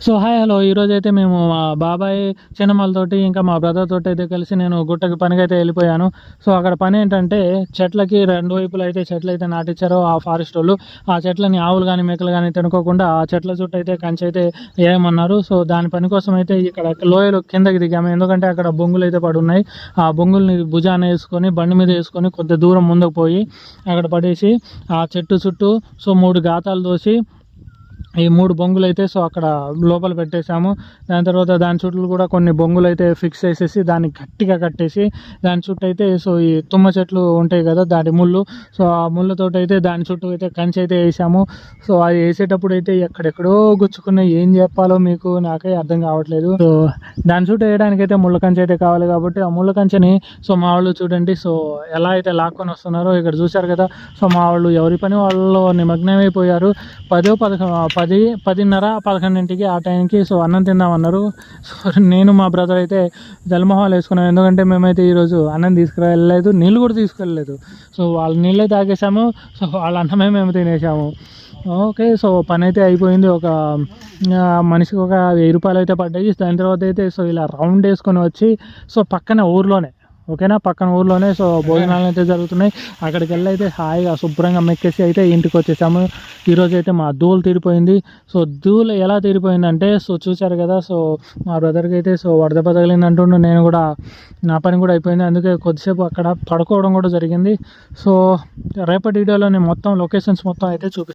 So hi hello ఈరోజు అయితే మేము మా బాబాయ్ చిన్నమ్మలతోటి ఇంకా మా బ్రదర్ తోటి అయితే కలిసి నేను గుట్టకి పనికి అయితే వెళ్ళిపోయాను. సో అక్కడ పని ఏంటంటే చెట్లకి రెండు వైపులు అయితే చెట్లు అయితే నాటించారో ఆ ఫారెస్ట్ వాళ్ళు, ఆ చెట్లని ఆవులు కానీ మేకలు కానీ తినుకోకుండా ఆ చెట్ల చుట్టూ అయితే కంచె అయితే వేయమన్నారు. సో దాని పని కోసం అయితే ఇక్కడ లోయలు కిందకి దిగాము, ఎందుకంటే అక్కడ బొంగులు అయితే పడి ఉన్నాయి. ఆ బొంగుల్ని భుజాన వేసుకొని బండి మీద వేసుకొని కొద్ది దూరం ముందుకు పోయి అక్కడ పడేసి ఆ చెట్టు చుట్టూ సో 3 గాతాలు దోసి ఈ 3 బొంగులు అయితే సో అక్కడ లోపల పెట్టేశాము. దాని తర్వాత దాని చుట్టూ కూడా కొన్ని బొంగులు అయితే ఫిక్స్ చేసేసి దాన్ని గట్టిగా కట్టేసి దాని చుట్టూ అయితే సో ఈ తుమ్మ చెట్లు ఉంటాయి కదా దాని ముళ్ళు, సో ఆ ముళ్ళతోటి అయితే దాని చుట్టూ అయితే కంచె అయితే వేసాము. సో అది వేసేటప్పుడు అయితే ఎక్కడెక్కడో గుచ్చుకున్నాయి, ఏం చెప్పాలో మీకు నాకే అర్థం కావట్లేదు. సో దాని చుట్టూ వేయడానికి అయితే ముళ్ళ కంచె అయితే కావాలి కాబట్టి ఆ ముళ్ళ కంచెని సో మా వాళ్ళు చూడండి సో ఎలా అయితే లాక్కొని వస్తున్నారో ఇక్కడ చూశారు కదా. సో మా వాళ్ళు ఎవరి పని వాళ్ళు నిమగ్నమైపోయారు. 10:30-11 ఆ టైంకి సో అన్నం తిందామన్నారు. సో నేను మా బ్రదర్ అయితే జలమొహాలు వేసుకున్నాం, ఎందుకంటే మేమైతే ఈరోజు అన్నం తీసుకువెళ్ళలేదు, నీళ్ళు కూడా తీసుకెళ్ళలేదు. సో వాళ్ళ నీళ్ళే తాగేసాము, సో వాళ్ళ అన్నమే మేము తినేసాము. ఓకే, సో పని అయితే అయిపోయింది. ఒక మనిషికి ఒక 1000 రూపాయలు అయితే పడ్డాయి. దాని తర్వాత అయితే సో ఇలా రౌండ్ వేసుకొని వచ్చి సో పక్కన ఊర్లోనే, ఓకేనా, పక్కన ఊర్లోనే సో భోజనాలు అయితే జరుగుతున్నాయి. అక్కడికి వెళ్ళి అయితే హాయిగా శుభ్రంగా మెక్కేసి అయితే ఇంటికి వచ్చేసాము. ఈరోజు అయితే మా ధూళి తీరిపోయింది. సో ధూళి ఎలా తీరిపోయిందంటే సో చూశారు కదా. సో మా బ్రదర్కి అయితే సో వడదెబ్బ తగిలింది అంటుండే, నేను కూడా నా పని కూడా అయిపోయింది, అందుకే కొద్దిసేపు అక్కడ పడుకోవడం కూడా జరిగింది. సో రేపటి వీడియోలో నేను మొత్తం లొకేషన్స్ మొత్తం అయితే చూపిస్తాను.